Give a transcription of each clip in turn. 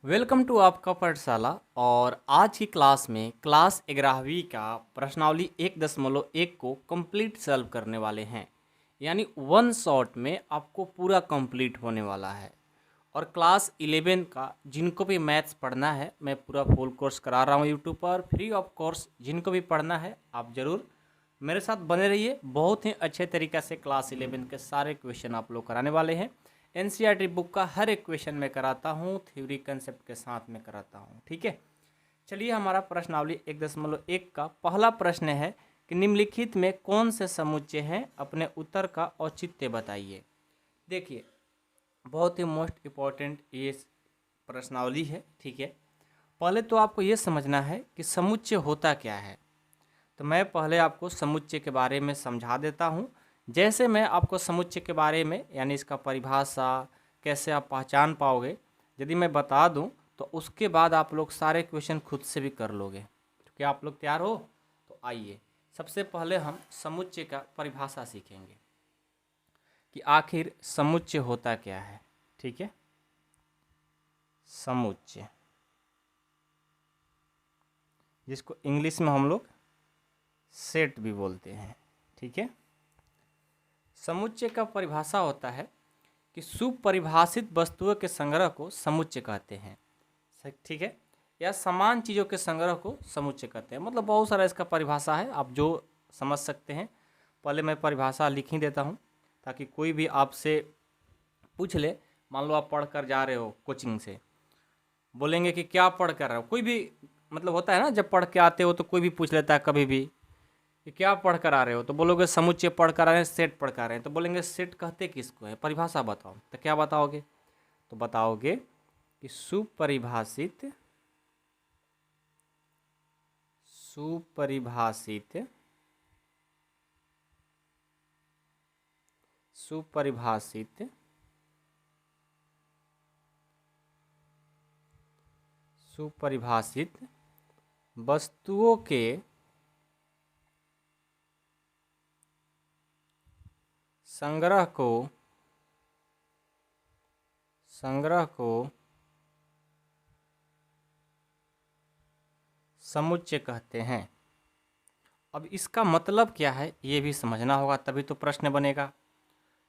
Welcome to आपका पाठशाला। और आज की क्लास में क्लास 11वीं का प्रश्नावली 1.1 को कंप्लीट सॉल्व करने वाले हैं। यानी वन शॉट में आपको पूरा कंप्लीट होने वाला है। और क्लास 11 का जिनको भी मैथ्स पढ़ना है मैं पूरा फुल कोर्स करा रहा हूँ यूट्यूब पर फ्री ऑफ कोर्स। जिनको भी पढ़ना है आप ज़रूर मेरे साथ बने रहिए। बहुत ही अच्छे तरीक़े से क्लास 11 के सारे क्वेश्चन आप लोग कराने वाले हैं। एनसीईआरटी बुक का हर एक क्वेश्चन मैं कराता हूँ, थ्योरी कंसेप्ट के साथ में कराता हूँ। ठीक है, चलिए हमारा प्रश्नावली 1.1 का पहला प्रश्न है कि निम्नलिखित में कौन से समुच्चय हैं, अपने उत्तर का औचित्य बताइए। देखिए, बहुत ही मोस्ट इम्पॉर्टेंट ये प्रश्नावली है। ठीक है, पहले तो आपको ये समझना है कि समुच्चय होता क्या है। तो मैं पहले आपको समुच्चय के बारे में समझा देता हूँ। जैसे मैं आपको समुच्चय के बारे में यानी इसका परिभाषा कैसे आप पहचान पाओगे यदि मैं बता दूं तो उसके बाद आप लोग सारे क्वेश्चन खुद से भी कर लोगे। तो क्या आप लोग तैयार हो? तो आइए सबसे पहले हम समुच्चय का परिभाषा सीखेंगे कि आखिर समुच्चय होता क्या है। ठीक है, समुच्चय जिसको इंग्लिश में हम लोग सेट भी बोलते हैं। ठीक है, समुच्चय का परिभाषा होता है कि सुपरिभाषित वस्तुओं के संग्रह को समुच्चय कहते हैं। ठीक है, या समान चीज़ों के संग्रह को समुच्चय कहते हैं। मतलब बहुत सारा इसका परिभाषा है, आप जो समझ सकते हैं। पहले मैं परिभाषा लिख ही देता हूँ ताकि कोई भी आपसे पूछ ले। मान लो आप पढ़ कर जा रहे हो कोचिंग से, बोलेंगे कि क्या पढ़ कर रहे हो। कोई भी मतलब होता है ना, जब पढ़ के आते हो तो कोई भी पूछ लेता है कभी भी कि क्या पढ़ कर आ रहे हो, तो बोलोगे समुच्चय पढ़ कर आ रहे हैं, सेट पढ़ कर आ रहे हैं। तो बोलेंगे सेट कहते किसको है, परिभाषा बताओ। तो क्या बताओगे? तो बताओगे कि सुपरिभाषित सुपरिभाषित सुपरिभाषित सुपरिभाषित वस्तुओं के संग्रह को समुच्चय कहते हैं। अब इसका मतलब क्या है ये भी समझना होगा, तभी तो प्रश्न बनेगा।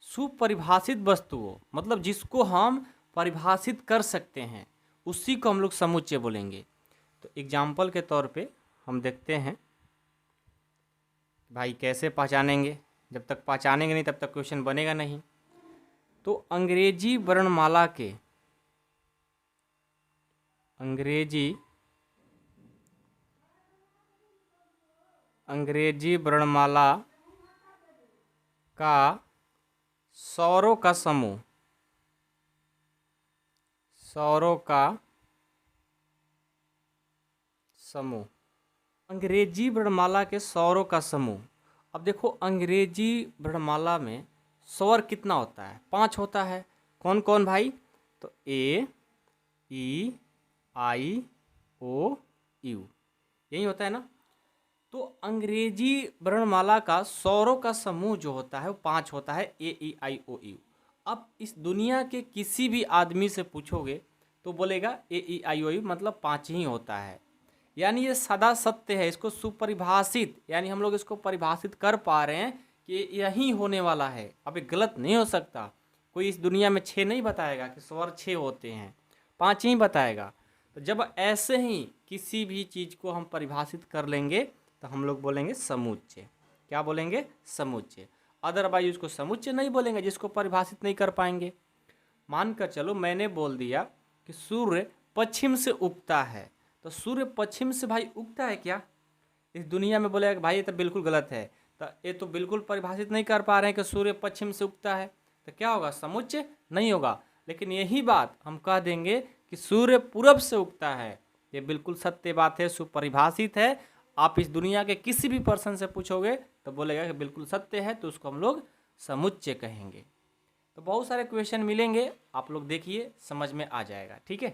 सुपरिभाषित वस्तुओं मतलब जिसको हम परिभाषित कर सकते हैं उसी को हम लोग समुच्चय बोलेंगे। तो एग्जाम्पल के तौर पे हम देखते हैं भाई कैसे पहचानेंगे। जब तक पहचानेंगे नहीं तब तक क्वेश्चन बनेगा नहीं। तो अंग्रेजी वर्णमाला का स्वरों का समूह अंग्रेजी वर्णमाला के स्वरों का समूह। अब देखो अंग्रेजी वर्णमाला में स्वर कितना होता है? 5 होता है। कौन कौन भाई? तो ए, ई, आई, ओ, यू, यही होता है ना। तो अंग्रेजी वर्णमाला का स्वरों का समूह जो होता है वो 5 होता है, ए, ई, आई, ओ, यू। अब इस दुनिया के किसी भी आदमी से पूछोगे तो बोलेगा ए, ई, आई, ओ, यू मतलब 5 ही होता है। यानी ये सदा सत्य है। इसको सुपरिभाषित यानी हम लोग इसको परिभाषित कर पा रहे हैं कि यही होने वाला है। अब ये गलत नहीं हो सकता। कोई इस दुनिया में 6 नहीं बताएगा कि स्वर 6 होते हैं, 5 ही बताएगा। तो जब ऐसे ही किसी भी चीज़ को हम परिभाषित कर लेंगे तो हम लोग बोलेंगे समुच्चय। क्या बोलेंगे? समुच्चय। अदरवाइज उसको समुच्चय नहीं बोलेंगे जिसको परिभाषित नहीं कर पाएंगे। मानकर चलो मैंने बोल दिया कि सूर्य पश्चिम से उगता है, तो सूर्य पश्चिम से भाई उगता है क्या? इस दुनिया में बोलेगा कि भाई ये तो बिल्कुल गलत है। तो ये तो बिल्कुल परिभाषित नहीं कर पा रहे हैं कि सूर्य पश्चिम से उगता है, तो क्या होगा? समुच्चय नहीं होगा। लेकिन यही बात हम कह देंगे कि सूर्य पूरब से उगता है, ये बिल्कुल सत्य बात है, सुपरिभाषित है। आप इस दुनिया के किसी भी पर्सन से पूछोगे तो बोलेगा कि बिल्कुल सत्य है, तो उसको हम लोग समुच्चय कहेंगे। तो बहुत सारे क्वेश्चन मिलेंगे, आप लोग देखिए समझ में आ जाएगा। ठीक है,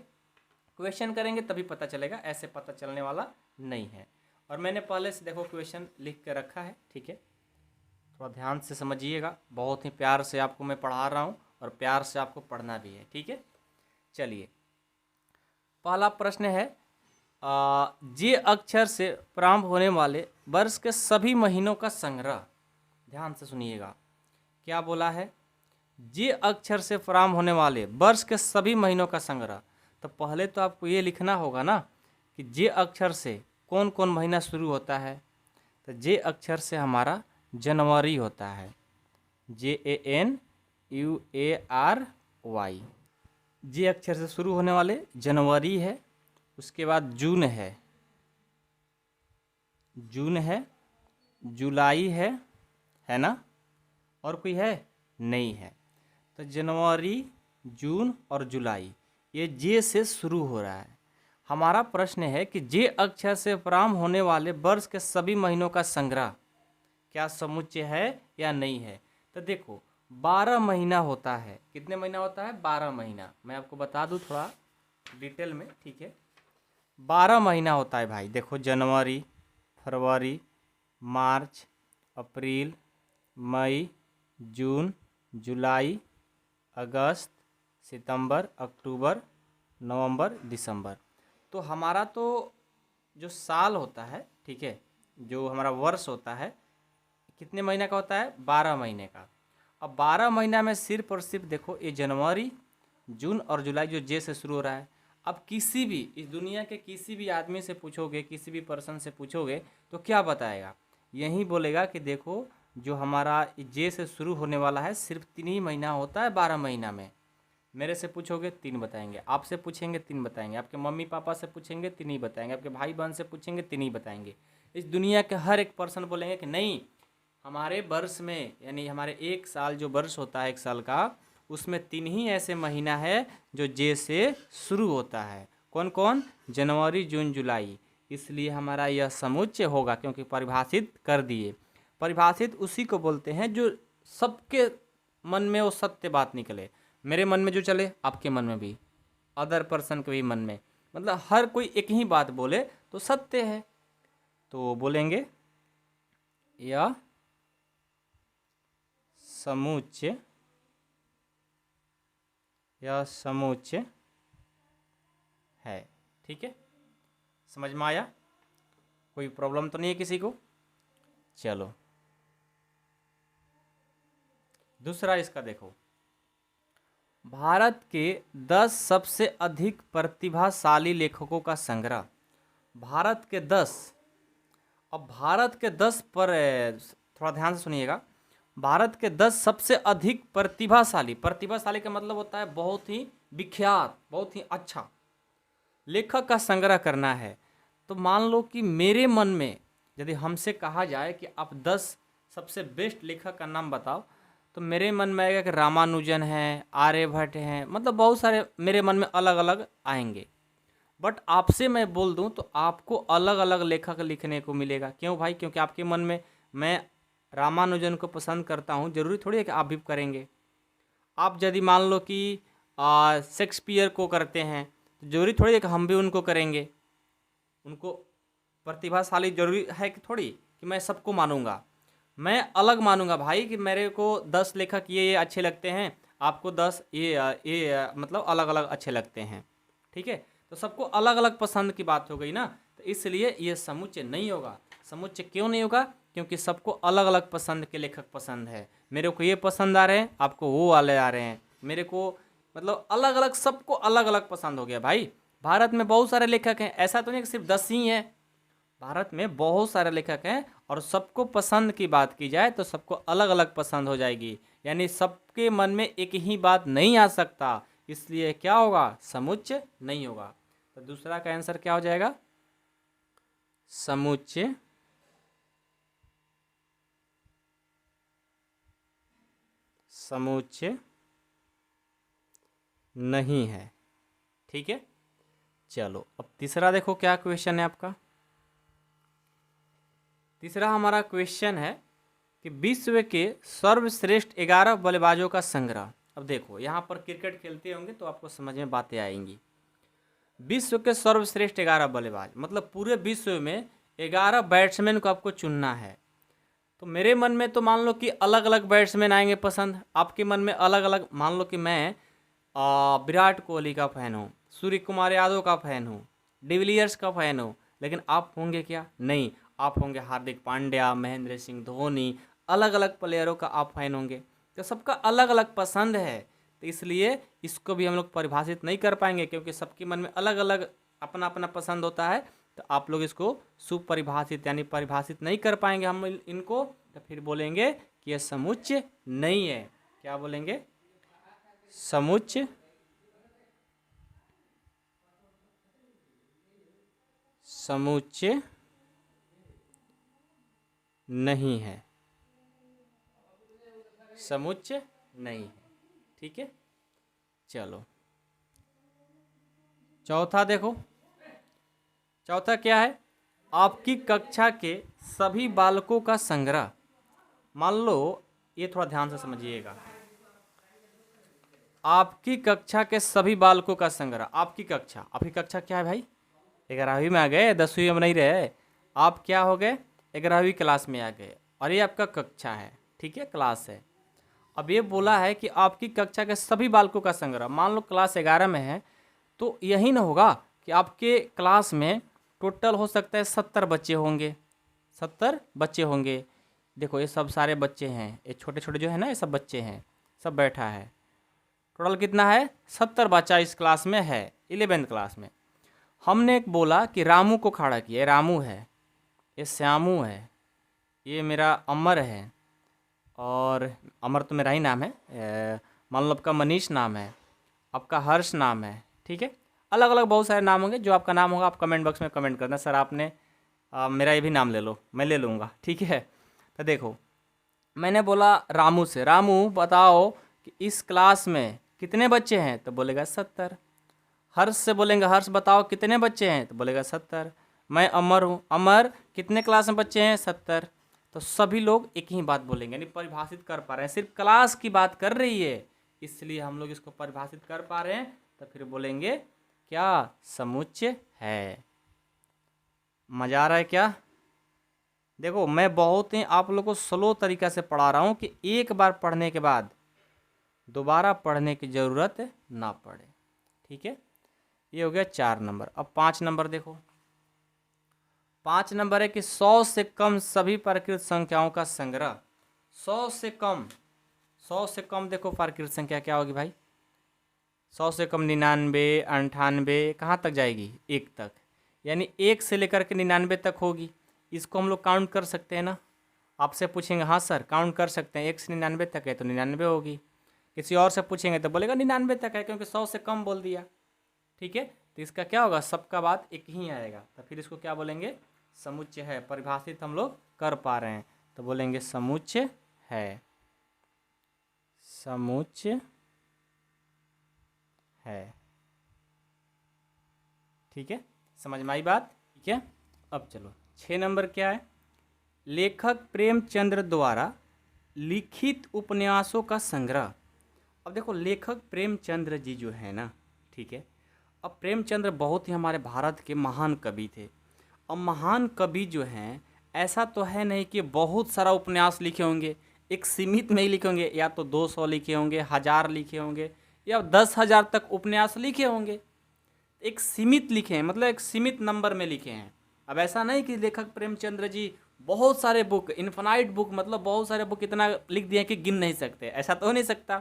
क्वेश्चन करेंगे तभी पता चलेगा, ऐसे पता चलने वाला नहीं है। और मैंने पहले से देखो क्वेश्चन लिख के रखा है। ठीक है, थोड़ा ध्यान से समझिएगा। बहुत ही प्यार से आपको मैं पढ़ा रहा हूँ और प्यार से आपको पढ़ना भी है। ठीक है, चलिए पहला प्रश्न है जे अक्षर से प्रारंभ होने वाले वर्ष के सभी महीनों का संग्रह। ध्यान से सुनिएगा, क्या बोला है? जे अक्षर से प्रारंभ होने वाले वर्ष के सभी महीनों का संग्रह। तो पहले तो आपको ये लिखना होगा ना कि जे अक्षर से कौन कौन महीना शुरू होता है। तो जे अक्षर से हमारा जनवरी होता है, JANUARY। जे अक्षर से शुरू होने वाले जनवरी है, उसके बाद जून है, जुलाई है ना, और कोई है नहीं है। तो जनवरी, जून और जुलाई ये जे से शुरू हो रहा है। हमारा प्रश्न है कि जे अक्षर से प्रारंभ होने वाले वर्ष के सभी महीनों का संग्रह क्या समुच्चय है या नहीं है। तो देखो 12 महीना होता है। कितने महीना होता है? 12 महीना। मैं आपको बता दूं थोड़ा डिटेल में, ठीक है। 12 महीना होता है भाई। देखो जनवरी, फरवरी, मार्च, अप्रैल, मई, जून, जुलाई, अगस्त, सितंबर, अक्टूबर, नवंबर, दिसंबर। तो हमारा तो जो साल होता है, ठीक है, जो हमारा वर्ष होता है कितने महीने का होता है? 12 महीने का। अब 12 महीना में सिर्फ और सिर्फ देखो ये जनवरी, जून और जुलाई जो जे से शुरू हो रहा है। अब किसी भी इस दुनिया के किसी भी आदमी से पूछोगे, किसी भी पर्सन से पूछोगे तो क्या बताएगा? यही बोलेगा कि देखो जो हमारा जे से शुरू होने वाला है सिर्फ 3 ही महीना होता है 12 महीना में। मेरे से पूछोगे 3 बताएंगे, आपसे पूछेंगे 3 बताएंगे, आपके मम्मी पापा से पूछेंगे 3 ही बताएंगे, आपके भाई बहन से पूछेंगे 3 ही बताएंगे। इस दुनिया के हर एक पर्सन बोलेंगे कि नहीं, हमारे वर्ष में यानी हमारे एक साल जो वर्ष होता है एक साल का, उसमें 3 ही ऐसे महीना है जो जे से शुरू होता है। कौन कौन? जनवरी, जून, जुलाई। इसलिए हमारा यह समुच्चय होगा, क्योंकि परिभाषित कर दिए। परिभाषित उसी को बोलते हैं जो सबके मन में वो सत्य बात निकले। मेरे मन में जो चले आपके मन में भी, अदर पर्सन के भी मन में, मतलब हर कोई एक ही बात बोले तो सत्य है। तो बोलेंगे यह समुच्चय है। ठीक है, समझ में आया? कोई प्रॉब्लम तो नहीं है किसी को? चलो दूसरा इसका देखो, भारत के 10 सबसे अधिक प्रतिभाशाली लेखकों का संग्रह। भारत के 10, अब भारत के 10 पर थोड़ा ध्यान से सुनिएगा। भारत के 10 सबसे अधिक प्रतिभाशाली, प्रतिभाशाली का मतलब होता है बहुत ही विख्यात, बहुत ही अच्छा लेखक का संग्रह करना है। तो मान लो कि मेरे मन में यदि हमसे कहा जाए कि आप 10 सबसे बेस्ट लेखक का नाम बताओ, तो मेरे मन में आएगा कि रामानुजन है, आर्यभट्ट हैं, मतलब बहुत सारे मेरे मन में अलग अलग आएंगे। बट आपसे मैं बोल दूं तो आपको अलग अलग लेखक लिखने को मिलेगा। क्यों भाई? क्योंकि आपके मन में मैं रामानुजन को पसंद करता हूं, जरूरी थोड़ी है कि आप भी करेंगे। आप यदि मान लो कि शेक्सपियर को करते हैं तो जरूरी थोड़ी है कि हम भी उनको करेंगे। उनको प्रतिभाशाली जरूरी है कि थोड़ी कि मैं सबको मानूंगा। मैं अलग मानूंगा भाई कि मेरे को 10 लेखक ये अच्छे लगते हैं, आपको 10 ये मतलब अलग अलग अच्छे लगते हैं। ठीक है, तो सबको अलग अलग पसंद की बात हो गई ना, तो इसलिए ये समुच्चय नहीं होगा। समुच्चय क्यों नहीं होगा? क्योंकि सबको अलग अलग पसंद के लेखक पसंद है। मेरे को ये पसंद आ रहे हैं, आपको वो वाले आ रहे हैं, मेरे को मतलब अलग अलग, सबको अलग अलग पसंद हो गया भाई। भारत में बहुत सारे लेखक हैं, ऐसा तो नहीं कि सिर्फ 10 ही हैं। भारत में बहुत सारे लेखक हैं और सबको पसंद की बात की जाए तो सबको अलग अलग पसंद हो जाएगी, यानी सबके मन में एक ही बात नहीं आ सकता। इसलिए क्या होगा? समुच्चय नहीं होगा। तो दूसरा का आंसर क्या हो जाएगा? समुच्चय नहीं है। ठीक है, चलो अब तीसरा देखो क्या क्वेश्चन है आपका। तीसरा हमारा क्वेश्चन है कि विश्व के सर्वश्रेष्ठ 11 बल्लेबाजों का संग्रह। अब देखो यहाँ पर क्रिकेट खेलते होंगे तो आपको समझ में बातें आएंगी। विश्व के सर्वश्रेष्ठ 11 बल्लेबाज मतलब पूरे विश्व में 11 बैट्समैन को आपको चुनना है। तो मेरे मन में तो मान लो कि अलग अलग बैट्समैन आएंगे पसंद, आपके मन में अलग अलग। मान लो कि मैं विराट कोहली का फ़ैन हूँ, सूर्य कुमार यादव का फ़ैन हूँ, डिविलियर्स का फ़ैन हूँ, लेकिन आप होंगे क्या? नहीं, आप होंगे हार्दिक पांड्या, महेंद्र सिंह धोनी, अलग अलग प्लेयरों का आप फ़ैन होंगे। तो सबका अलग अलग पसंद है, तो इसलिए इसको भी हम लोग परिभाषित नहीं कर पाएंगे, क्योंकि सबके मन में अलग अलग अपना अपना पसंद होता है। तो आप लोग इसको सुपरिभाषित यानी परिभाषित नहीं कर पाएंगे हम इनको, तो फिर बोलेंगे कि यह समुच्चय नहीं है। क्या बोलेंगे? समुच्चय समुच्चय नहीं है, समुच्चय नहीं है। ठीक है, चलो चौथा देखो, चौथा क्या है? आपकी कक्षा के सभी बालकों का संग्रह। मान लो, ये थोड़ा ध्यान से समझिएगा, आपकी कक्षा के सभी बालकों का संग्रह। आपकी कक्षा क्या है भाई? 11वीं में आ गए, 10वीं में नहीं रहे। आप क्या हो गए? 11वीं क्लास में आ गए, और ये आपका कक्षा है, ठीक है, क्लास है। अब ये बोला है कि आपकी कक्षा के सभी बालकों का संग्रह। मान लो क्लास 11 में है, तो यही ना होगा कि आपके क्लास में टोटल हो सकता है 70 बच्चे होंगे, 70 बच्चे होंगे। देखो ये सब सारे बच्चे हैं, ये छोटे छोटे जो है ना, ये सब बच्चे हैं, सब बैठा है। टोटल कितना है? 70 बच्चा इस क्लास में है, 11th क्लास में। हमने एक बोला कि रामू को खड़ा किया, ये रामू है, ये श्यामू है, ये मेरा अमर है, और अमर तो मेरा ही नाम है। मान लो आपका मनीष नाम है, आपका हर्ष नाम है, ठीक है। अलग अलग बहुत सारे नाम होंगे, जो आपका नाम होगा आप कमेंट बॉक्स में कमेंट करना, सर आपने मेरा ये भी नाम ले लो, मैं ले लूँगा, ठीक है। तो देखो मैंने बोला रामू से, रामू बताओ कि इस क्लास में कितने बच्चे हैं? तो बोलेगा 70। हर्ष से बोलेंगे, हर्ष बताओ कितने बच्चे हैं? तो बोलेगा 70। मैं अमर हूँ, अमर कितने क्लास में बच्चे हैं? 70। तो सभी लोग एक ही बात बोलेंगे, यानी परिभाषित कर पा रहे हैं, सिर्फ क्लास की बात कर रही है, इसलिए हम लोग इसको परिभाषित कर पा रहे हैं। तो फिर बोलेंगे क्या? समुच्चय है। मजा आ रहा है क्या? देखो मैं बहुत ही आप लोगों को स्लो तरीका से पढ़ा रहा हूँ कि एक बार पढ़ने के बाद दोबारा पढ़ने की ज़रूरत ना पड़े, ठीक है। ये हो गया 4 नंबर। अब 5 नंबर देखो, 5 नंबर है कि 100 से कम सभी प्राकृत संख्याओं का संग्रह। 100 से कम, 100 से कम देखो प्राकृत संख्या क्या होगी भाई? 100 से कम 99, 98, कहाँ तक जाएगी? 1 तक, यानी 1 से लेकर के 99 तक होगी। इसको हम लोग काउंट कर सकते हैं ना? आपसे पूछेंगे हाँ सर काउंट कर सकते हैं, 1 से 99 तक है तो 99 होगी। किसी और से पूछेंगे तो बोलेगा 99 तक है, क्योंकि 100 से कम बोल दिया, ठीक है। तो इसका क्या होगा? सबका बात एक ही आएगा, तो फिर इसको क्या बोलेंगे? समुच्चय है। परिभाषित हम लोग कर पा रहे हैं तो बोलेंगे समुच्चय है, समुच्चय है, ठीक है। समझ में आई बात? ठीक है। अब चलो 6 नंबर क्या है? लेखक प्रेमचंद्र द्वारा लिखित उपन्यासों का संग्रह। अब देखो लेखक प्रेमचंद्र जी जो है ना, ठीक है। अब प्रेमचंद्र बहुत ही हमारे भारत के महान कवि थे। अब महान कवि जो हैं, ऐसा तो है नहीं कि बहुत सारा उपन्यास लिखे होंगे, एक सीमित में ही लिखे होंगे, या तो 200 लिखे होंगे, 1000 लिखे होंगे, या 10,000 तक उपन्यास लिखे होंगे। एक सीमित लिखे हैं, मतलब एक सीमित नंबर में लिखे हैं। अब ऐसा नहीं कि लेखक प्रेमचंद्र जी बहुत सारे बुक, इन्फिनाइट बुक, मतलब बहुत सारे बुक इतना लिख दिए कि गिन नहीं सकते, ऐसा तो हो नहीं सकता।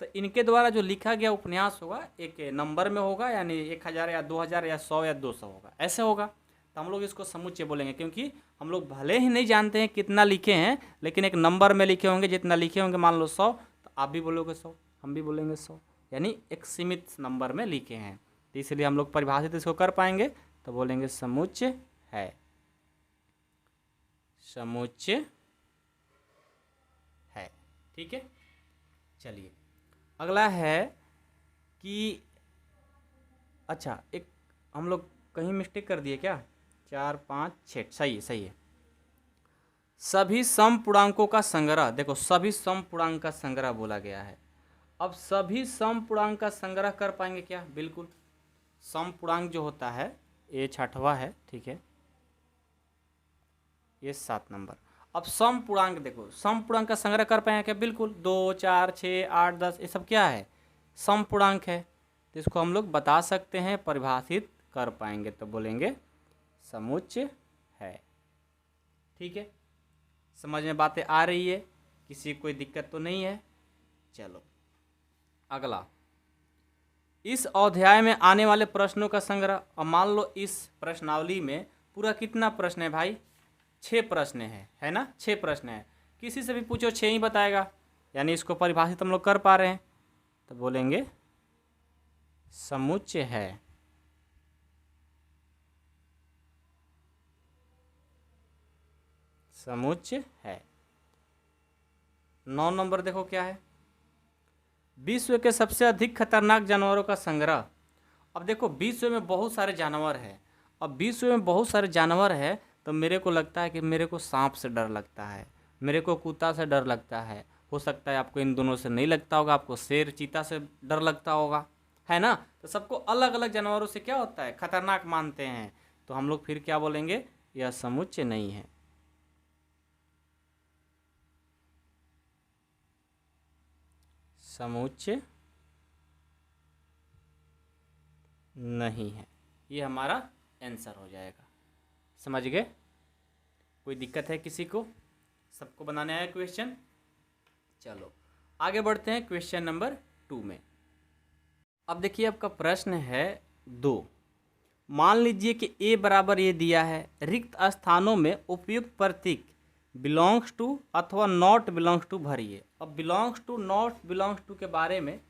तो इनके द्वारा जो लिखा गया उपन्यास होगा एक नंबर में होगा, यानी 1000 या 2000 या 100 या 200 होगा, ऐसे होगा। तो हम लोग इसको समुच्चय बोलेंगे, क्योंकि हम लोग भले ही नहीं जानते हैं कितना लिखे हैं, लेकिन एक नंबर में लिखे होंगे, जितना लिखे होंगे मान लो 100, तो आप भी बोलोगे 100, हम भी बोलेंगे 100, यानी एक सीमित नंबर में लिखे हैं। तो इसलिए हम लोग परिभाषित इसको कर पाएंगे, तो बोलेंगे समुच्चय है, समुच्चय है, ठीक है। चलिए अगला है कि अच्छा, एक हम लोग कहीं मिस्टेक कर दिए क्या? 4 5 6, सही है, सही है। सभी समपूर्णांकों का संग्रह। देखो सभी समपूर्णांक का संग्रह बोला गया है। अब सभी समपूर्णांक का संग्रह कर पाएंगे क्या? बिल्कुल। समपूर्णांक जो होता है ये 6वां है, ठीक है, ये 7 नंबर। अब समपूर्णांक देखो, समपूर्णांक का संग्रह कर पाएंगे क्या? बिल्कुल। 2 4 6 8 10 ये सब क्या है? समपूर्णांक है। तो जिसको हम लोग बता सकते हैं, परिभाषित कर पाएंगे, तो बोलेंगे समुच्चय है। ठीक है, समझ में बातें आ रही है, किसी कोई दिक्कत तो नहीं है। चलो अगला, इस अध्याय में आने वाले प्रश्नों का संग्रह। अब मान लो इस प्रश्नावली में पूरा कितना प्रश्न है भाई, 6 प्रश्न है ना, 6 प्रश्न है। किसी से भी पूछो 6 ही बताएगा, यानी इसको परिभाषित हम लोग कर पा रहे हैं, तो बोलेंगे समुच्चय है। समुच्चय है। 9 नंबर देखो क्या है, विश्व के सबसे अधिक खतरनाक जानवरों का संग्रह। अब देखो विश्व में बहुत सारे जानवर हैं, अब विश्व में बहुत सारे जानवर हैं, तो मेरे को लगता है कि मेरे को सांप से डर लगता है, मेरे को कुत्ता से डर लगता है, हो सकता है आपको इन दोनों से नहीं लगता होगा, आपको शेर चीता से डर लगता होगा, है ना। तो सबको अलग अलग जानवरों से क्या होता है, खतरनाक मानते हैं। तो हम लोग फिर क्या बोलेंगे, यह समुच्चय नहीं है। समुच्चय नहीं है, ये हमारा आंसर हो जाएगा। समझ गए, कोई दिक्कत है किसी को, सबको बनाने आया क्वेश्चन। चलो आगे बढ़ते हैं क्वेश्चन नंबर 2 में। अब देखिए आपका प्रश्न है 2। मान लीजिए कि a बराबर ये दिया है, रिक्त स्थानों में उपयुक्त प्रतीक बिलोंग्स टू अथवा नॉट बिलोंग्स टू भरिए। अब belongs to not belongs to के बारे में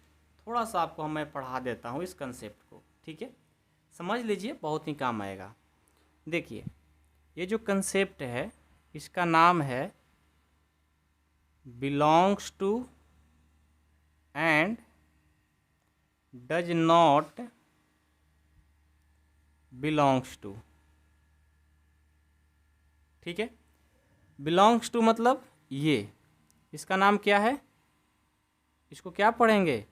थोड़ा सा आपको मैं पढ़ा देता हूँ इस कंसेप्ट को, ठीक है, समझ लीजिए, बहुत ही काम आएगा। देखिए ये जो कंसेप्ट है इसका नाम है belongs to and does not belongs to. ठीक है, बिलोंग्स टू मतलब ये, इसका नाम क्या है, इसको क्या पढ़ेंगे,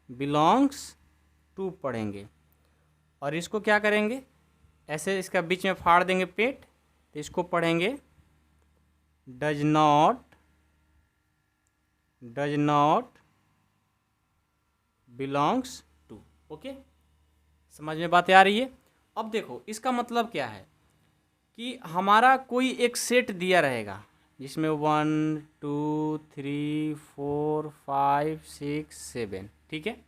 बिलोंग्स टू पढ़ेंगे। और इसको क्या करेंगे, ऐसे इसका बीच में फाड़ देंगे पेट, तो इसको पढ़ेंगे does not belongs to. Okay, समझ में बातें आ रही है। अब देखो इसका मतलब क्या है कि हमारा कोई एक सेट दिया रहेगा जिसमें 1 2 3 4 5 6 7, ठीक है।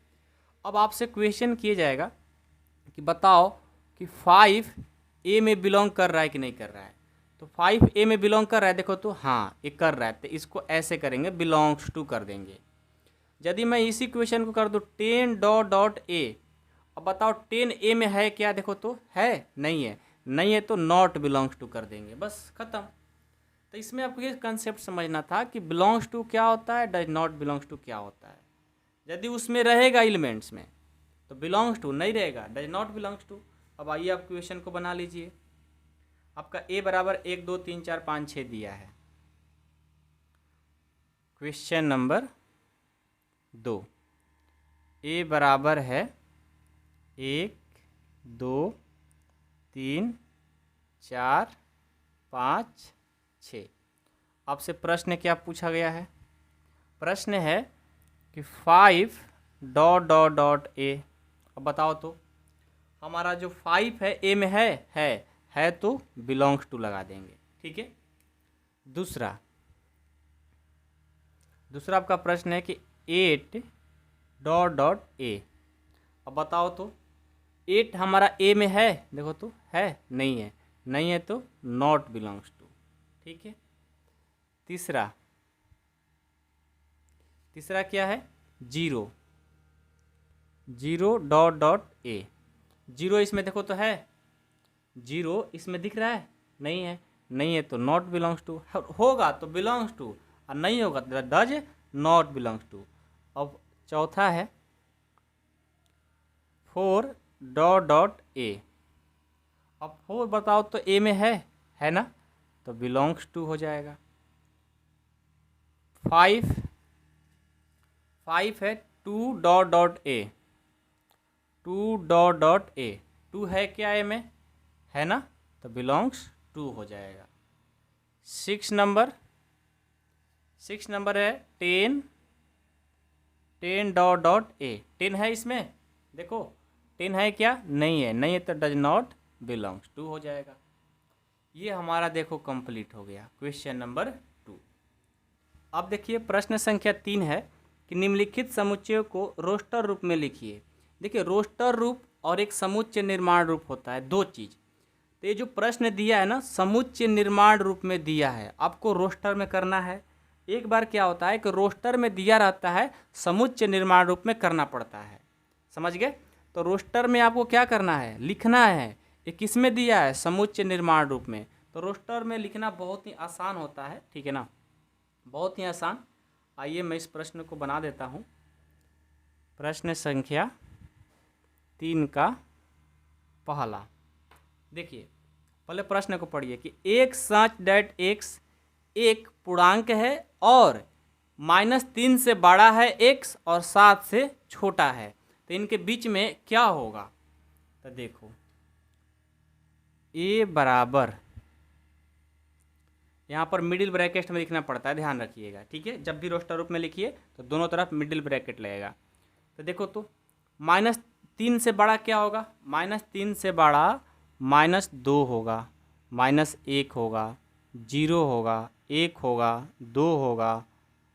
अब आपसे क्वेश्चन किया जाएगा कि बताओ कि 5 ए में बिलोंग कर रहा है कि नहीं कर रहा है। तो 5 ए में बिलोंग कर रहा है, देखो तो हाँ ये कर रहा है, तो इसको ऐसे करेंगे, बिलोंग्स टू कर देंगे। यदि मैं इसी क्वेश्चन को कर दूँ 10 डॉट ए, अब बताओ 10 ए में है क्या, देखो तो है, नहीं है, नहीं है तो नॉट बिलोंग्स टू कर देंगे, बस खत्म। तो इसमें आपको ये कंसेप्ट समझना था कि बिलोंग्स टू क्या होता है, डज नॉट बिलोंग्स टू क्या होता है। यदि उसमें रहेगा एलिमेंट्स में तो बिलोंग्स टू, नहीं रहेगा डज नॉट बिलोंग्स टू। अब आइए आप क्वेश्चन को बना लीजिए। आपका ए बराबर 1 2 3 4 5 6 दिया है। क्वेश्चन नंबर 2, ए बराबर है 1 2 3 4 5 6। आपसे प्रश्न क्या पूछा गया है, प्रश्न है कि 5 डॉट ए। अब बताओ तो हमारा जो 5 है ए में है तो बिलोंग्स टू लगा देंगे, ठीक है। दूसरा आपका प्रश्न है कि 8 डॉट ए। अब बताओ तो 8 हमारा ए में है, देखो तो है, नहीं है तो नॉट बिलोंग्स टू, ठीक है। तीसरा क्या है, 0 डॉट ए। 0 इसमें देखो तो है, 0 इसमें दिख रहा है, नहीं है तो नॉट बिलोंग्स टू, होगा तो बिलोंग्स टू और नहीं होगा तो डज नॉट बिलोंग्स टू। अब चौथा है 4 डॉट ए। अब 4 बताओ तो ए में है ना, तो बिलोंग्स टू हो जाएगा। 5 है 2 डॉट ए, 2 डॉट ए, 2 है क्या ए में, है ना, तो बिलोंग्स टू हो जाएगा। 6 नंबर है 10 डॉट ए। 10 है इसमें, देखो 10 है क्या? नहीं है, नहीं है तो डज नॉट बिलोंग्स टू हो जाएगा। ये हमारा देखो कंप्लीट हो गया क्वेश्चन नंबर 2। अब देखिए प्रश्न संख्या 3 है कि निम्नलिखित समुच्चयों को रोस्टर रूप में लिखिए। देखिए रोस्टर रूप और एक समुच्चय निर्माण रूप होता है, दो चीज़। तो ये जो प्रश्न दिया है ना समुच्चय निर्माण रूप में दिया है, आपको रोस्टर में करना है। एक बार क्या होता है कि रोस्टर में दिया रहता है, समुच्चय निर्माण रूप में करना पड़ता है। समझ गए? तो रोस्टर में आपको क्या करना है, लिखना है। ये किस में दिया है? समुच्चय निर्माण रूप में। तो रोस्टर में लिखना बहुत ही आसान होता है, ठीक है ना, बहुत ही आसान। आइए मैं इस प्रश्न को बना देता हूँ। प्रश्न संख्या 3 का पहला देखिए, पहले प्रश्न को पढ़िए कि एक सच डैट एक्स एक पूर्णांक है और -3 से बड़ा है x और 7 से छोटा है, तो इनके बीच में क्या होगा? तो देखो a बराबर, यहाँ पर मिडिल ब्रैकेट में लिखना पड़ता है, ध्यान रखिएगा, ठीक है। जब भी रोस्टर रूप में लिखिए तो दोनों तरफ मिडिल ब्रैकेट लगेगा। तो देखो तो -3 से बड़ा क्या होगा? -3 से बड़ा -2 होगा, -1 होगा, 0 होगा, 1 होगा, 2 होगा,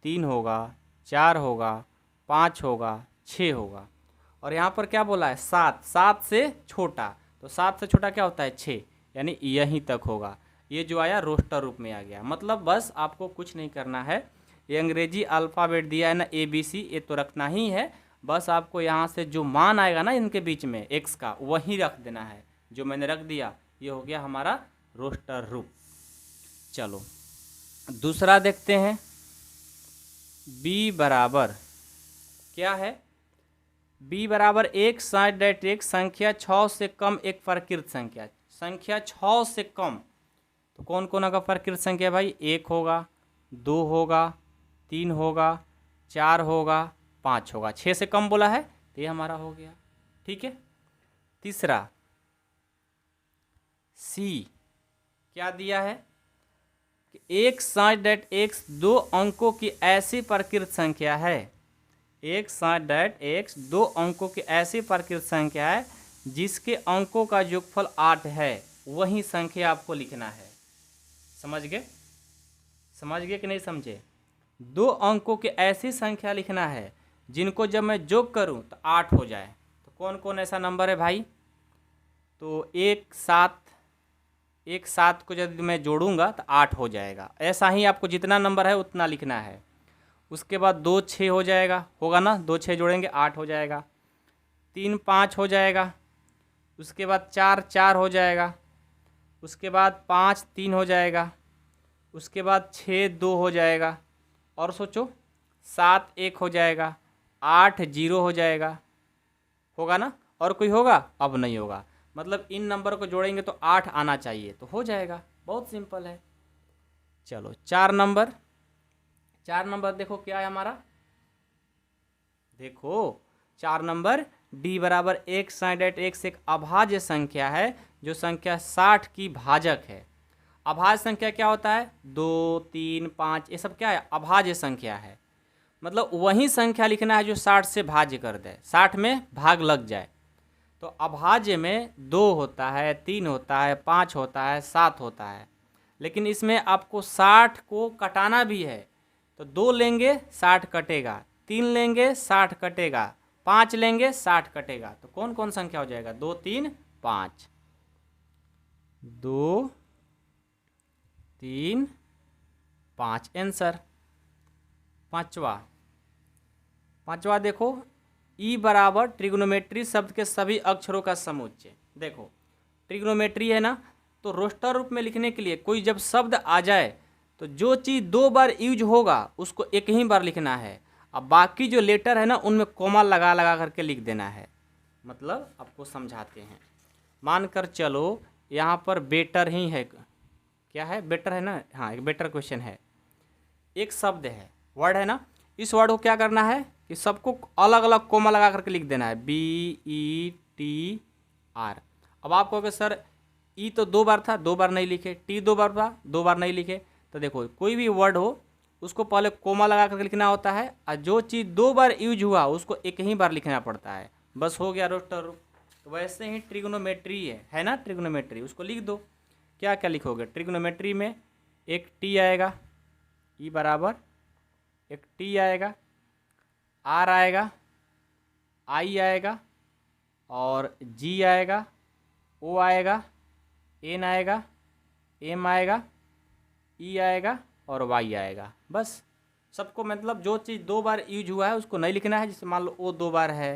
3 होगा, 4 होगा, 5 होगा, 6 होगा। और यहाँ पर क्या बोला है? 7 से छोटा, तो 7 से छोटा क्या होता है? 6, यानी यहीं तक होगा। ये जो आया रोस्टर रूप में आ गया। मतलब बस आपको कुछ नहीं करना है, ये अंग्रेजी अल्फ़ाबेट दिया है ना ABC, ये तो रखना ही है। बस आपको यहाँ से जो मान आएगा ना इनके बीच में x का, वहीं रख देना है। जो मैंने रख दिया ये हो गया हमारा रोस्टर रूप। चलो दूसरा देखते हैं। b बराबर क्या है? b बराबर एक साइड डेट एक संख्या 6 से कम एक प्रकृत संख्या, संख्या 6 से कम। तो कौन कौन होगा प्रकृत संख्या भाई? 1 होगा, 2 होगा, 3 होगा, 4 होगा, 5 होगा। 6 से कम बोला है तो ये हमारा हो गया, ठीक है। तीसरा सी क्या दिया है कि एक साइड डेट एक्स 2 अंकों की ऐसी प्रकृत संख्या है, एक साइड डेट एक्स 2 अंकों की ऐसी प्रकृत संख्या है जिसके अंकों का योगफल 8 है, वही संख्या आपको लिखना है। समझ गए? समझ गए कि नहीं समझे? 2 अंकों की ऐसी संख्या लिखना है जिनको जब मैं जोग करूं तो 8 हो जाए। तो कौन कौन ऐसा नंबर है भाई? तो 1 7 को जब मैं जोड़ूंगा तो 8 हो जाएगा। ऐसा ही आपको जितना नंबर है उतना लिखना है। उसके बाद 2 6 हो जाएगा, होगा ना, 2 6 जोड़ेंगे 8 हो जाएगा। 3 5 हो जाएगा। उसके बाद 4 4 हो जाएगा। उसके बाद 5 3 हो जाएगा। उसके बाद 6 2 हो जाएगा। और सोचो 7 1 हो जाएगा। 8 0 हो जाएगा, होगा ना। और कोई होगा? अब नहीं होगा। मतलब इन नंबर को जोड़ेंगे तो 8 आना चाहिए, तो हो जाएगा। बहुत सिंपल है। चलो 4 नंबर देखो क्या है हमारा। देखो 4 नंबर d बराबर एक साइड डेट एक्स एक अभाज्य संख्या है जो संख्या 60 की भाजक है। अभाज्य संख्या क्या होता है? 2 3 5 ये सब क्या है? अभाज्य संख्या है। मतलब वही संख्या लिखना है जो 60 से भाज्य कर दे, 60 में भाग लग जाए। तो अभाज्य में 2 होता है, 3 होता है, 5 होता है, 7 होता है। लेकिन इसमें आपको 60 को कटाना भी है। तो 2 लेंगे 60 कटेगा, 3 लेंगे 60 कटेगा, 5 लेंगे 60 कटेगा। तो कौन कौन संख्या हो जाएगा? 2 3 5, 2 3 5 आंसर। पांचवा देखो ई बराबर ट्रिग्नोमेट्री शब्द के सभी अक्षरों का समुच्चय। देखो ट्रिग्नोमेट्री है ना, तो रोस्टर रूप में लिखने के लिए कोई जब शब्द आ जाए तो जो चीज़ 2 बार यूज होगा उसको एक ही बार लिखना है। अब बाकी जो लेटर है ना उनमें कोमा लगा लगा करके लिख देना है। मतलब आपको समझाते हैं। मानकर चलो यहाँ पर बेटर ही है, क्या है? बेटर है ना, हाँ एक बेटर क्वेश्चन है। एक शब्द है, वर्ड है ना, इस वर्ड को क्या करना है कि सबको अलग अलग कोमा लगा करके लिख देना है, BETR। अब आप कहोगे सर ई तो 2 बार था, 2 बार नहीं लिखे, टी 2 बार था, 2 बार नहीं लिखे। तो देखो कोई भी वर्ड हो उसको पहले कोमा लगा करके लिखना होता है, और जो चीज़ 2 बार यूज हुआ उसको एक ही बार लिखना पड़ता है। बस हो गया रोस्टर रूप। तो वैसे ही ट्रिग्नोमेट्री है ना, ट्रिग्नोमेट्री उसको लिख दो। क्या क्या लिखोगे ट्रिग्नोमेट्री में? एक टी आएगा, ई बराबर एक टी आएगा, आर आएगा, आई आएगा, और जी आएगा, ओ आएगा, एन आएगा, एम आएगा, ई आएगा और वाई आएगा। बस सबको मतलब जो चीज़ 2 बार यूज हुआ है उसको नहीं लिखना है। जैसे मान लो ओ 2 बार है,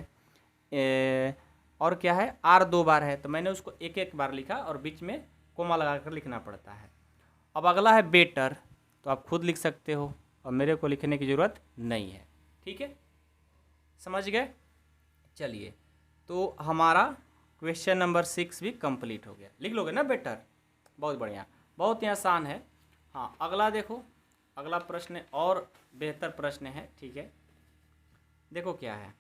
और क्या है, आर 2 बार है, तो मैंने उसको एक एक बार लिखा और बीच में कोमा लगा कर लिखना पड़ता है। अब अगला है बेटर, तो आप खुद लिख सकते हो और मेरे को लिखने की ज़रूरत नहीं है। ठीक है, समझ गए? चलिए, तो हमारा क्वेश्चन नंबर 6 भी कंप्लीट हो गया। लिख लोगे ना बेटर? बहुत बढ़िया, बहुत ही आसान है। हाँ, अगला देखो, अगला प्रश्न और बेहतर प्रश्न है। ठीक है, देखो क्या है,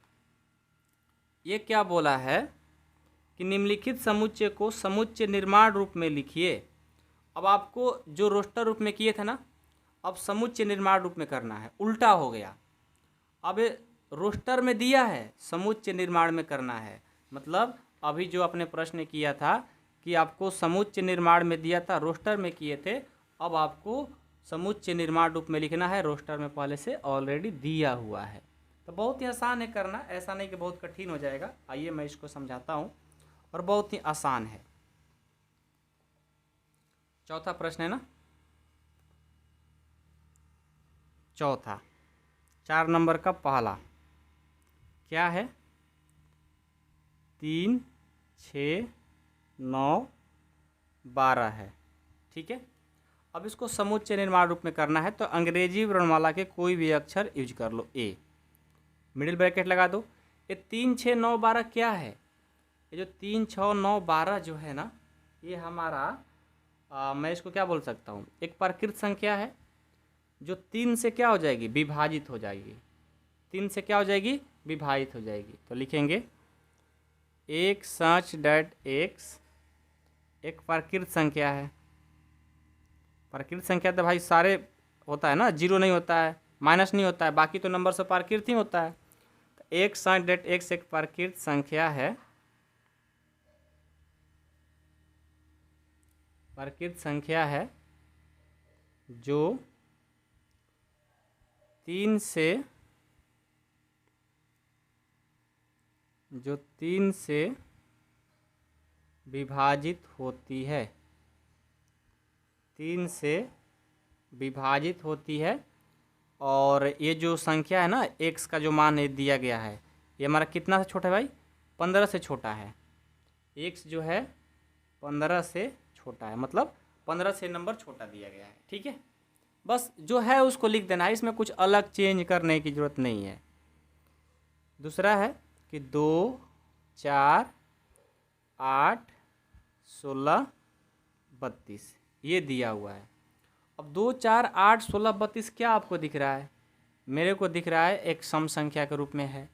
ये क्या बोला है कि निम्नलिखित समुच्चय को समुच्चय निर्माण रूप में लिखिए। अब आपको जो रोस्टर रूप में किए थे ना, अब समुच्चय निर्माण रूप में करना है, उल्टा हो गया। अब रोस्टर में दिया है, समुच्चय निर्माण में करना है। मतलब अभी जो आपने प्रश्न किया था कि आपको समुच्चय निर्माण में दिया था, रोस्टर में किए थे, अब आपको समुच्चय निर्माण रूप में लिखना है, रोस्टर में पहले से ऑलरेडी दिया हुआ है। तो बहुत ही आसान है करना, ऐसा नहीं कि बहुत कठिन हो जाएगा। आइए मैं इसको समझाता हूँ, और बहुत ही आसान है। चौथा प्रश्न है ना, चौथा 4 नंबर का पहला क्या है, 3, 6, 9, 12 है। ठीक है, अब इसको समुच्चय निर्माण रूप में करना है, तो अंग्रेजी वर्णमाला के कोई भी अक्षर यूज कर लो। ए, मिडिल ब्रैकेट लगा दो। ये 3, 6, 9, 12 क्या है? ये जो 3, 6, 9, 12 जो है ना, ये हमारा मैं इसको क्या बोल सकता हूँ, एक प्राकृत संख्या है जो 3 से क्या हो जाएगी, विभाजित हो जाएगी। 3 से क्या हो जाएगी, विभाजित हो जाएगी। तो लिखेंगे एक सच डैट एक्स एक प्राकृत संख्या है। प्राकृत संख्या तो भाई सारे होता है ना, जीरो नहीं होता है, माइनस नहीं होता है, बाकी तो नंबर से प्राकृत ही होता है। तो एक सच डैट एक्स एक प्राकृत संख्या है, प्राकृत संख्या है जो 3 से विभाजित होती है, 3 से विभाजित होती है। और ये जो संख्या है ना, एक्स का जो मान दिया गया है, ये हमारा कितना से छोटा है भाई, 15 से छोटा है। एक्स जो है 15 से छोटा है, मतलब 15 से नंबर छोटा दिया गया है। ठीक है, बस जो है उसको लिख देना है, इसमें कुछ अलग चेंज करने की ज़रूरत नहीं है। दूसरा है कि 2, 4, 8, 16, 32 ये दिया हुआ है। अब 2, 4, 8, 16, 32 क्या आपको दिख रहा है? मेरे को दिख रहा है एक सम संख्या के रूप में है।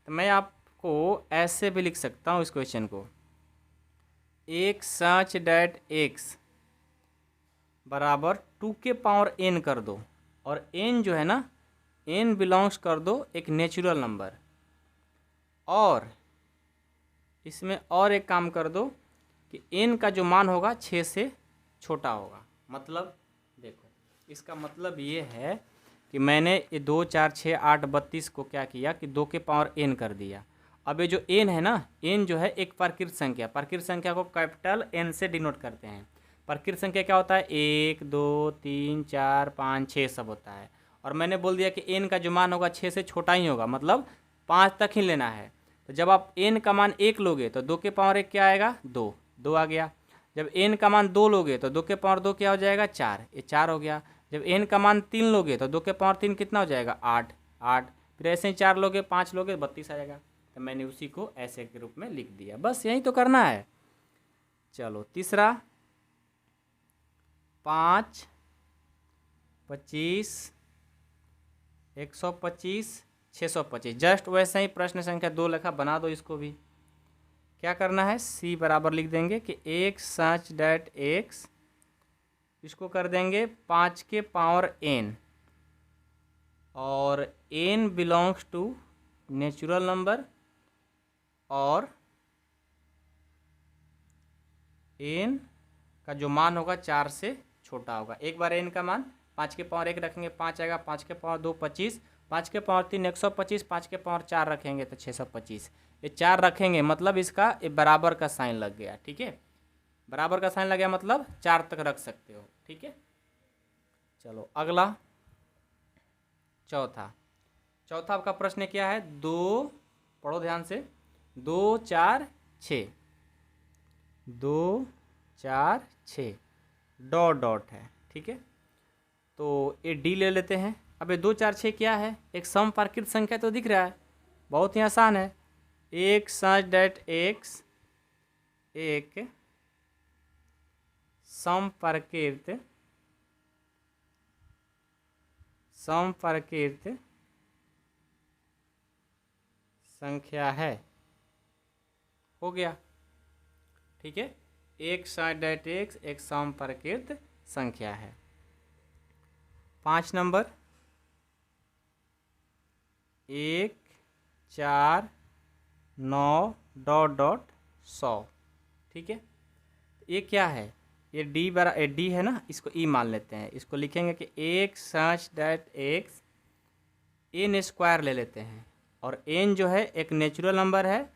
तो मैं आपको ऐसे भी लिख सकता हूँ इस क्वेश्चन को, एक सच डैट एक्स बराबर 2 के पावर n कर दो, और n जो है ना, n बिलोंग्स कर दो एक नेचुरल नंबर, और इसमें और एक काम कर दो कि n का जो मान होगा 6 से छोटा होगा। मतलब देखो, इसका मतलब ये है कि मैंने ये 2, 4, 6, 8, 32 को क्या किया कि 2 के पावर n कर दिया। अब ये जो n है ना, n जो है एक प्राकृत संख्या, प्राकृत संख्या को कैपिटल n से डिनोट करते हैं। प्राकृत संख्या क्या होता है, 1, 2, 3, 4, 5, 6 सब होता है। और मैंने बोल दिया कि n का जो मान होगा 6 से छोटा ही होगा, मतलब 5 तक ही लेना है। तो जब आप n का मान 1 लोगे तो 2 के पावर 1 क्या आएगा, 2 आ गया। जब n का मान 2 लोगे तो 2 के पावर 2 क्या हो जाएगा, 4, ये 4 हो गया। जब n का मान 3 लोगे तो 2 के पावर 3 कितना हो जाएगा, 8। फिर ऐसे ही 4 लोगे, 5 लोगे, 32 आ जाएगा। तो मैंने उसी को ऐसे के रूप में लिख दिया, बस यही तो करना है। चलो तीसरा, 5, 25, 125, 625, जस्ट वैसे ही प्रश्न संख्या 2 लिखा, बना दो इसको भी। क्या करना है, c बराबर लिख देंगे कि एक सच डैट एक्स, इसको कर देंगे 5 के पावर n, और n belongs to natural number, और एन का जो मान होगा 4 से छोटा होगा। एक बार एन का मान 5 के पावर 1 रखेंगे 5 आएगा, 5 के पावर 2 25, 5 के पावर 3 125, 5 के पावर 4 रखेंगे तो 625। ये 4 रखेंगे मतलब इसका ये बराबर का साइन लग गया। ठीक है, बराबर का साइन लग गया मतलब 4 तक रख सकते हो। ठीक है, चलो अगला चौथा आपका प्रश्न क्या है, 2 पढ़ो ध्यान से, 2 4 6, 2 4 6 डॉट डॉट है। ठीक है, तो ये डी ले लेते हैं। अब ये 2 4 6 क्या है, एक समप्रकृत संख्या तो दिख रहा है, बहुत ही आसान है। एक सच डेट एक्स एक समप्रकृत संख्या है, हो गया। ठीक है, एक सच डेट एक्स एक समप्रकृत संख्या है। 5 नंबर 1 4 9 डॉट डॉट 100। ठीक है, ये क्या है, ये डी है ना, इसको ई मान लेते हैं। इसको लिखेंगे कि एक सच डेट एक्स एन स्क्वायर ले लेते हैं, और एन जो है एक नेचुरल नंबर है,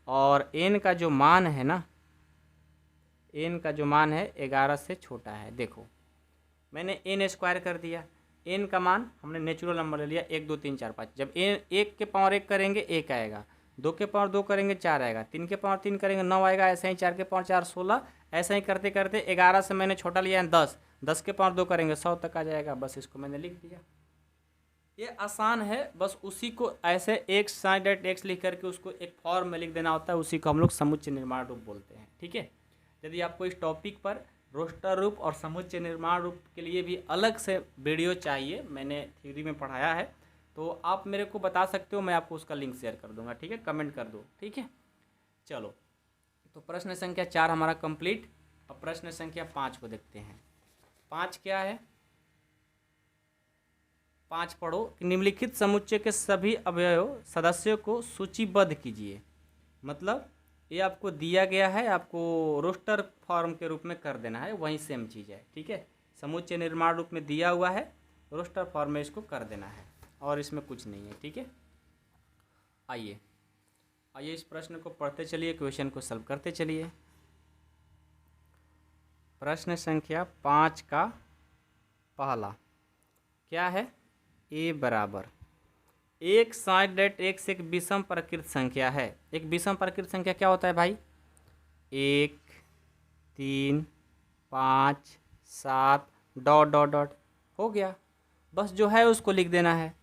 और एन का जो मान है ना, एन का जो मान है 11 से छोटा है। देखो मैंने एन स्क्वायर कर दिया, एन का मान हमने नेचुरल नंबर ले लिया 1 2 3 4 5। जब एन 1 के पावर 1 करेंगे 1 आएगा, 2 के पावर 2 करेंगे 4 आएगा, 3 के पावर 3 करेंगे 9 आएगा, ऐसे ही 4 के पावर 4 16, ऐसे ही करते करते 11 से मैंने छोटा लिया है 10, 10 के पावर 2 करेंगे 100 तक आ जाएगा। बस इसको मैंने लिख दिया, ये आसान है। बस उसी को ऐसे एक साइन डेट एक्स लिख करके उसको एक फॉर्म में लिख देना होता है, उसी को हम लोग समुच्चय निर्माण रूप बोलते हैं। ठीक है, यदि आपको इस टॉपिक पर रोस्टर रूप और समुच्चय निर्माण रूप के लिए भी अलग से वीडियो चाहिए, मैंने थ्योरी में पढ़ाया है, तो आप मेरे को बता सकते हो, मैं आपको उसका लिंक शेयर कर दूंगा। ठीक है, कमेंट कर दो। ठीक है, चलो तो प्रश्न संख्या 4 हमारा कंप्लीट। अब प्रश्न संख्या 5 को देखते हैं। 5 क्या है, 5 पढ़ो कि निम्नलिखित समुच्चय के सभी अवयव सदस्यों को सूचीबद्ध कीजिए। मतलब ये आपको दिया गया है, आपको रोस्टर फॉर्म के रूप में कर देना है, वही सेम चीज़ है। ठीक है, समुच्चय निर्माण रूप में दिया हुआ है, रोस्टर फॉर्म में इसको कर देना है, और इसमें कुछ नहीं है। ठीक है, आइए इस प्रश्न को पढ़ते चलिए, क्वेश्चन को सॉल्व करते चलिए। प्रश्न संख्या 5 का पहला क्या है, ए बराबर एक साइन डेट एक्स एक विषम प्रकृत संख्या है। एक विषम प्रकृत संख्या क्या होता है भाई, 1 3 5 7 डॉट डॉट डॉट, हो गया। बस जो है उसको लिख देना है।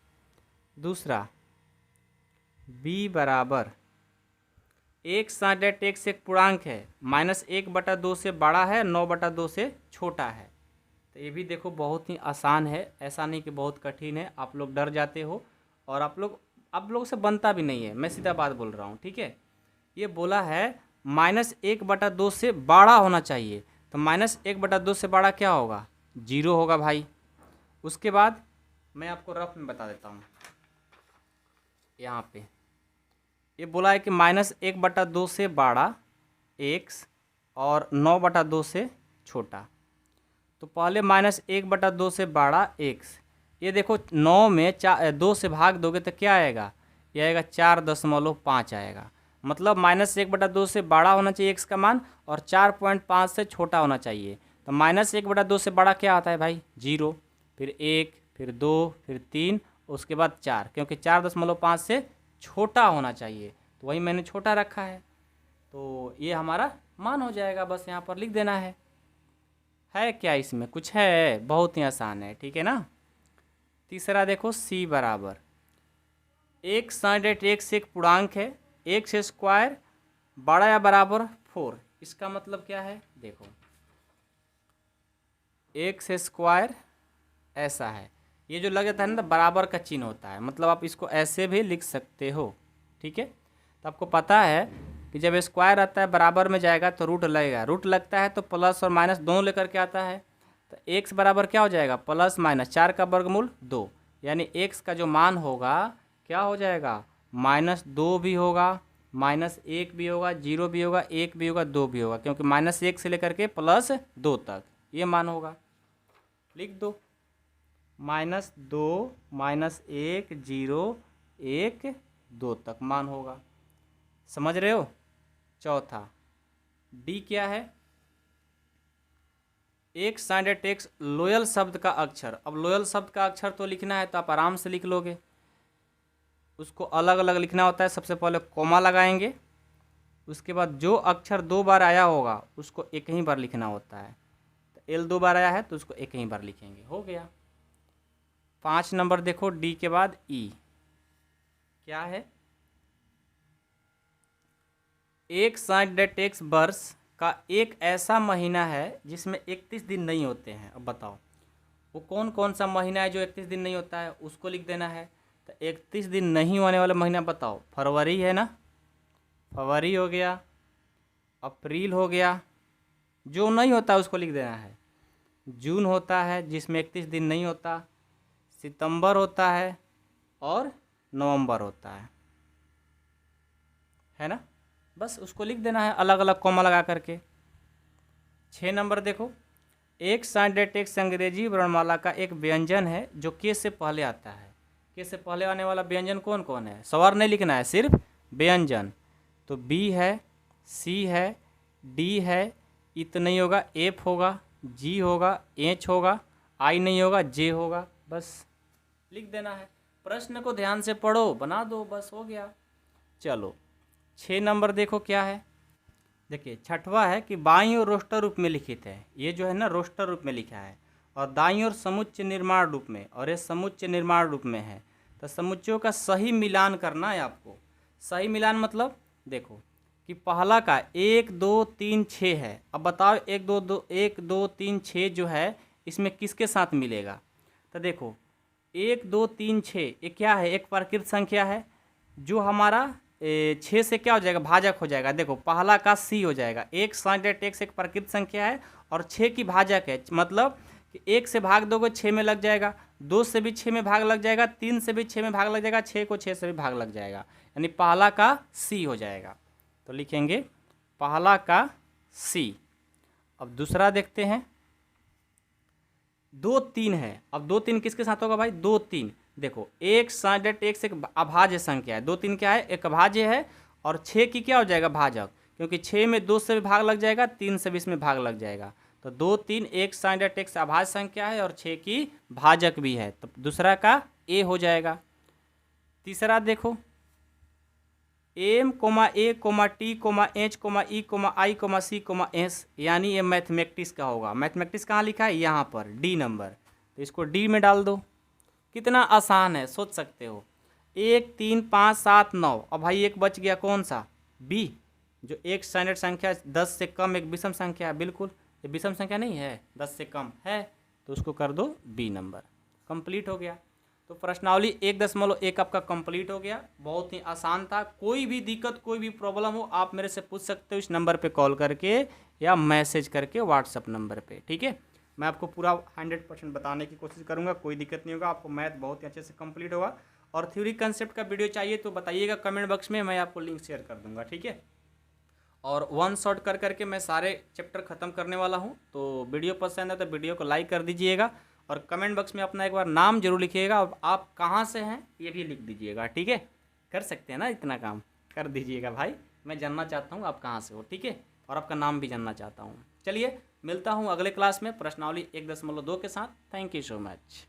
दूसरा बी बराबर एक साइन डेट एक्स एक पूर्णांक है, -1/2 से बड़ा है, 9/2 से छोटा है। तो ये भी देखो बहुत ही आसान है, ऐसा नहीं कि बहुत कठिन है, आप लोग डर जाते हो, और आप लोग से बनता भी नहीं है, मैं सीधा बात बोल रहा हूँ। ठीक है, ये बोला है -1/2 से बड़ा होना चाहिए, तो -1/2 से बड़ा क्या होगा, 0 होगा भाई। उसके बाद मैं आपको रफ में बता देता हूँ, यहाँ पे ये बोला है कि -1/2 से बड़ा x और 9/2 से छोटा। तो पहले -1/2 से बड़ा x, ये देखो 9 में 2 से भाग दोगे तो क्या आएगा, ये आएगा 4.5 आएगा। मतलब -1/2 से बड़ा होना चाहिए x का मान, और 4.5 से छोटा होना चाहिए। तो -1/2 से बड़ा क्या आता है भाई, 0, फिर 1, फिर 2, फिर 3, उसके बाद 4, क्योंकि 4.5 से छोटा होना चाहिए, तो वही मैंने छोटा रखा है, तो ये हमारा मान हो जाएगा। बस यहाँ पर लिख देना है क्या इसमें कुछ है, बहुत ही आसान है। ठीक है ना। तीसरा देखो सी बराबर एक साइन डेट एक्स एक पूर्णांक है, एक्स स्क्वायर बड़ा या बराबर 4। इसका मतलब क्या है, देखो एक्स स्क्वायर ऐसा है, ये जो लग जाता है ना बराबर का चिन्ह होता है, मतलब आप इसको ऐसे भी लिख सकते हो। ठीक है, तो आपको पता है कि जब स्क्वायर आता है बराबर में जाएगा तो रूट लगेगा, रूट लगता है तो प्लस और माइनस दोनों लेकर के आता है। तो एक्स बराबर क्या हो जाएगा, प्लस माइनस 4 का वर्गमूल 2, यानी एक्स का जो मान होगा क्या हो जाएगा, -2 भी होगा, -1 भी होगा, 0 भी होगा, 1 भी होगा, 2 भी होगा, क्योंकि -1 से लेकर के +2 तक ये मान होगा। लिख दो -2 -1 0 1 2 तक मान होगा। समझ रहे हो। चौथा डी क्या है, एक साइडेड टेक्स्ट लोयल शब्द का अक्षर। अब लोयल शब्द का अक्षर तो लिखना है तो आप आराम से लिख लोगे, उसको अलग अलग लिखना होता है। सबसे पहले कॉमा लगाएंगे, उसके बाद जो अक्षर 2 बार आया होगा उसको एक ही बार लिखना होता है। तो एल 2 बार आया है तो उसको एक ही बार लिखेंगे, हो गया। 5 नंबर देखो डी के बाद ई क्या है, एक साइडेड टेक्स्ट वर्ष का एक ऐसा महीना है जिसमें 31 दिन नहीं होते हैं। अब बताओ वो कौन कौन सा महीना है जो 31 दिन नहीं होता है, उसको लिख देना है। तो 31 दिन नहीं होने वाला महीना बताओ, फरवरी है ना, फरवरी हो गया, अप्रैल हो गया, जो नहीं होता उसको लिख देना है। जून होता है जिसमें 31 दिन नहीं होता, सितंबर होता है और नवंबर होता है ना। बस उसको लिख देना है अलग अलग कॉमा लगा करके। 6 नंबर देखो, एक साइडेड टेक्स्ट अंग्रेजी वर्णमाला का एक व्यंजन है जो के से पहले आता है। के से पहले आने वाला व्यंजन कौन कौन है, स्वर नहीं लिखना है, सिर्फ व्यंजन। तो बी है, सी है, डी है, ई तो नहीं होगा, एफ होगा, जी होगा, एच होगा, आई नहीं होगा, जे होगा। बस लिख देना है। प्रश्न को ध्यान से पढ़ो, बना दो, बस हो गया। चलो 6 नंबर देखो क्या है, देखिए छठवा है कि बाईं ओर रोस्टर रूप में लिखित है। ये जो है ना रोस्टर रूप में लिखा है, और दाईं ओर समुच्चय निर्माण रूप में, और ये समुच्चय निर्माण रूप में है। तो समुच्चयों का सही मिलान करना है आपको। सही मिलान मतलब देखो कि पहला का 1 2 3 6 है। अब बताओ 1 2 3 6 जो है इसमें किसके साथ मिलेगा। तो देखो 1 2 3 6 ये क्या है, एक प्राकृत संख्या है जो हमारा 6 से क्या हो जाएगा, भाजक हो जाएगा। देखो पहला का सी हो जाएगा। एक साइडेड टेक्स्ट एक प्राकृत संख्या है और 6 की भाजक है, मतलब कि 1 से भाग दोगे 6 में लग जाएगा, 2 से भी 6 में भाग लग जाएगा, 3 से भी 6 में भाग लग जाएगा, 6 को 6 से भी भाग लग जाएगा, यानी पहला का सी हो जाएगा। तो लिखेंगे पहला का सी। अब दूसरा देखते हैं, 2 3 है। अब 2 3 किसके साथ होगा भाई, 2 3 देखो एक साइडेड टेक्स्ट एक अभाज्य संख्या है, 2 3 क्या है, एक अभाज्य है, और 6 की क्या हो जाएगा, भाजक, क्योंकि 6 में 2 से भी भाग लग जाएगा, 3 से भी इसमें भाग लग जाएगा। तो 2 3 एक साइडेड टेक्स्ट अभाज्य संख्या है और 6 की भाजक भी है, तो दूसरा का ए हो जाएगा। तीसरा देखो M comma A comma T comma H comma E comma I comma C comma S, यानी ये मैथमेटिक्स का होगा। मैथमेटिक्स कहाँ लिखा है, यहाँ पर डी नंबर, तो इसको डी में डाल दो। कितना आसान है सोच सकते हो, 1 3 5 7 9। अब भाई एक बच गया कौन सा, बी, जो एक स्टैंडर्ड संख्या 10 से कम एक विषम संख्या है। बिल्कुल ये विषम संख्या नहीं है, 10 से कम है, तो उसको कर दो बी नंबर। कंप्लीट हो गया। तो प्रश्नावली 1.1 आपका कंप्लीट हो गया। बहुत ही आसान था। कोई भी दिक्कत कोई भी प्रॉब्लम हो आप मेरे से पूछ सकते हो इस नंबर पे कॉल करके या मैसेज करके व्हाट्सअप नंबर पे, ठीक है। मैं आपको पूरा 100% बताने की कोशिश करूंगा, कोई दिक्कत नहीं होगा। आपको मैथ बहुत ही अच्छे से कंप्लीट होगा। और थ्योरी कंसेप्ट का वीडियो चाहिए तो बताइएगा कमेंट बॉक्स में, मैं आपको लिंक शेयर कर दूंगा, ठीक है। और वन शॉट कर करके मैं सारे चैप्टर ख़त्म करने वाला हूँ। तो वीडियो पसंद है तो वीडियो को लाइक कर दीजिएगा और कमेंट बॉक्स में अपना एक बार नाम जरूर लिखिएगा और आप कहाँ से हैं ये भी लिख दीजिएगा, ठीक है। कर सकते हैं ना, इतना काम कर दीजिएगा भाई, मैं जानना चाहता हूँ आप कहाँ से हो, ठीक है, और आपका नाम भी जानना चाहता हूँ। चलिए मिलता हूँ अगले क्लास में प्रश्नावली 1.2 के साथ। Thank you so much.